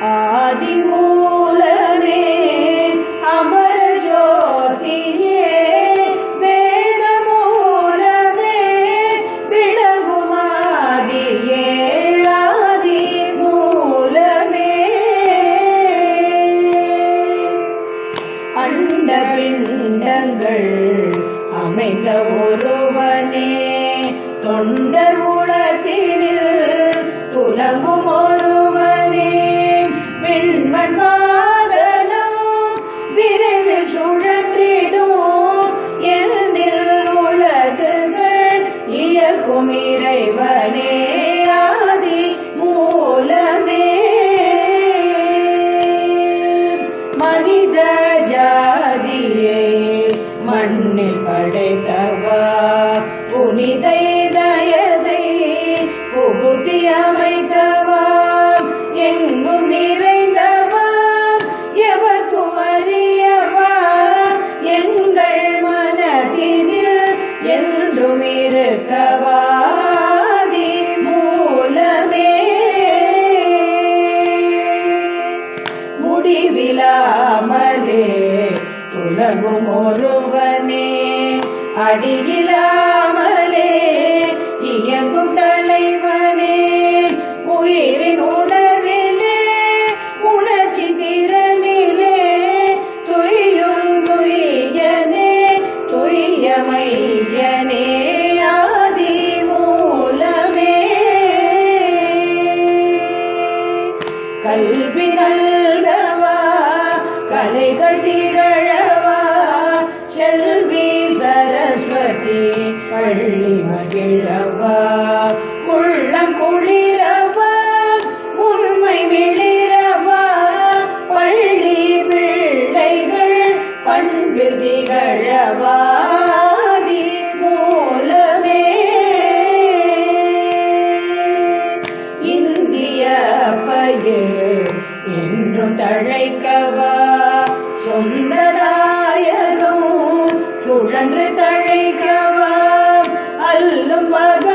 ஆதி மூலமே அமர ஜோதியே வேத மூலமே விளங்குமாதியே ஆதி மூலமே அண்ட பிண்டங்கள் அமைந்த ஒருவனே தொண்டர் உலகினில் துலங்கும் ஒருவனே விண்மண் மாதனம் விரைவில் சுழன்றிடும் எண்ணில் உலகுகள் இயக்கும் இறைவனே ஆதி மூலமே மனித ஜாதியே மண்ணில் படைத்தவா புனித இதயத்தை புகுத்தி அமைத்தவா எங்கும் நிறைந்தவா எவர்க்கும் அறியவா எங்கள் மனதினில் என்றும் இருக்கவா ஆதி மூலமே முடிவிலாமலே துலங்கும் ஒருவனே அடியிலாமலே இயங்கும் தலைவனே உயிரின் உணர்விலே உணர்ச்சி திறனிலே துய்யும் துய்யனே துய்யமையனே ஆதி மூலமே கல்வி நல்கவா கலைகள் திகழவா செல்வி சரஸ்வதி பள்ளி மகிழவா உள்ளம் குளிரவா உண்மை மிளிரவா பள்ளி பிள்ளைகள் பண்பில் திகழவா ஆதி மூலமே இந்திய பயிர் என்றும் தழைக்கவா சொந்ததாயகம் சுழன்று தழைக்கவா அல்லும் பக